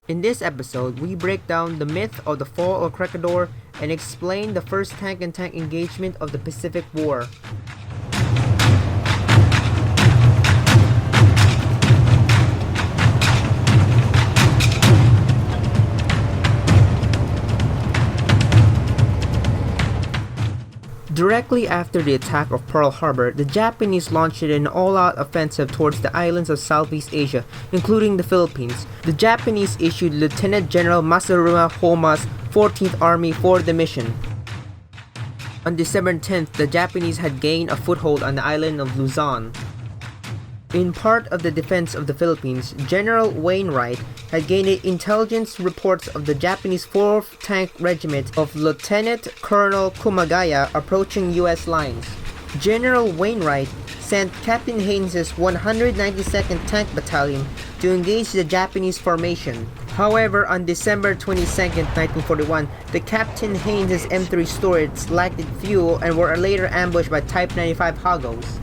In this episode, we break down the myth of the fall of Corregidor and explain the first tank-and-tank engagement of the Pacific War. Directly after the attack of Pearl Harbor, the Japanese launched an all-out offensive towards the islands of Southeast Asia, including the Philippines. The Japanese issued Lieutenant General Masaharu Homma's 14th Army for the mission. On December 10th, the Japanese had gained a foothold on the island of Luzon. In part of the defense of the Philippines, General Wainwright had gained intelligence reports of the Japanese 4th Tank Regiment of Lieutenant Colonel Kumagaya approaching U.S. lines. General Wainwright sent Captain Haynes' 192nd Tank Battalion to engage the Japanese formation. However, on December 22, 1941, the Captain Haynes' M3 Stuarts lacked fuel and were later ambushed by Type 95 Hagos.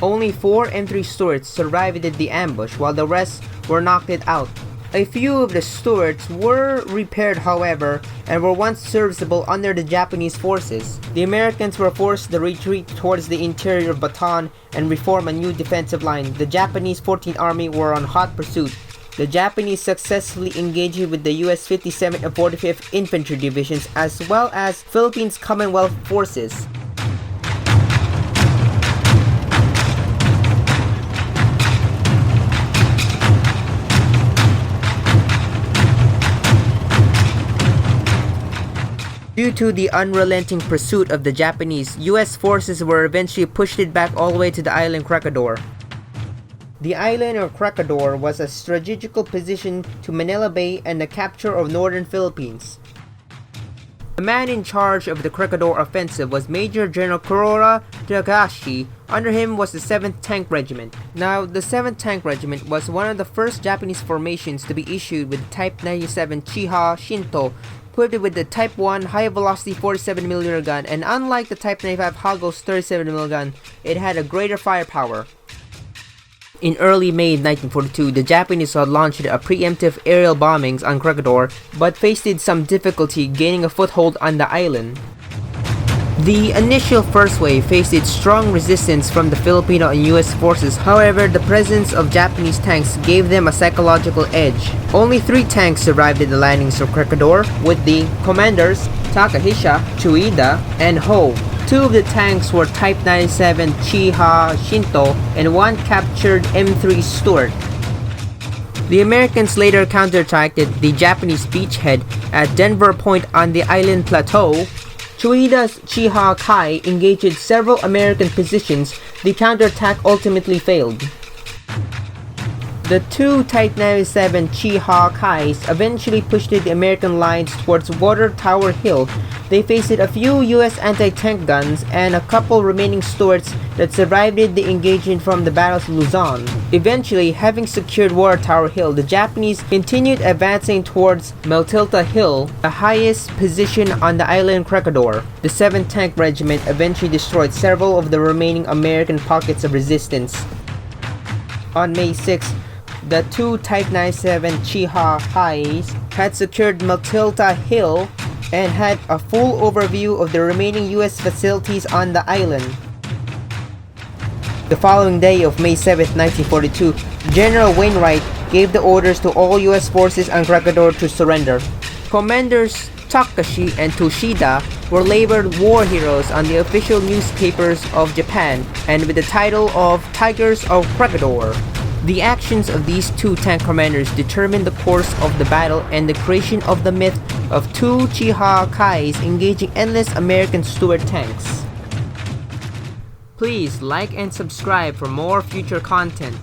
Only 4 M3 Stuarts survived the ambush, while the rest were knocked out. A few of the Stuarts were repaired, however, and were once serviceable under the Japanese forces. The Americans were forced to retreat towards the interior of Bataan and reform a new defensive line. The Japanese 14th Army were on hot pursuit. The Japanese successfully engaged with the US 57th and 45th Infantry Divisions as well as Philippines Commonwealth forces. Due to the unrelenting pursuit of the Japanese, US forces were eventually pushed back all the way to the island Corregidor. The island of Corregidor was a strategical position to Manila Bay and the capture of northern Philippines. The man in charge of the Corregidor offensive was Major General Kurora Takahashi. Under him was the 7th Tank Regiment. Now, the 7th Tank Regiment was one of the first Japanese formations to be issued with Type 97 Chi Ha Shinto, equipped with the Type 1 high-velocity 47mm gun, and unlike the Type 95 Hagos 37mm gun, it had a greater firepower. In early May 1942, the Japanese had launched a preemptive aerial bombings on Corregidor, but faced some difficulty gaining a foothold on the island. The initial first wave faced strong resistance from the Filipino and US forces. However, the presence of Japanese tanks gave them a psychological edge. Only 3 tanks survived at the landings of Corregidor, with the commanders Takahisa, Tsuchida, and Ho. 2 of the tanks were Type 97 Chi Ha Shinto and 1 captured M3 Stuart. The Americans later counterattacked the Japanese beachhead at Denver Point on the island plateau. Tsuchida's Chi Ha Kai engaged several American positions. The counterattack ultimately failed. The 2 Type 97 Chi Ha Kais eventually pushed the American lines towards Water Tower Hill. They faced a few US anti-tank guns and a couple remaining Stuarts that survived the engagement from the battles of Luzon. Eventually, having secured Water Tower Hill, the Japanese continued advancing towards Meltilta Hill, the highest position on the island Corregidor. The 7th Tank Regiment eventually destroyed several of the remaining American pockets of resistance. On May 6, the 2 Type 97 Chi Ha Kais had secured Meltilta Hill and had a full overview of the remaining US facilities on the island. The following day of May 7, 1942, General Wainwright gave the orders to all US forces on Corregidor to surrender. Commanders Takashi and Tsuchida were labeled war heroes on the official newspapers of Japan and with the title of Tigers of Corregidor. The actions of these 2 tank commanders determined the course of the battle and the creation of the myth of 2 Chi Ha Kais engaging endless American Stuart tanks. Please like and subscribe for more future content.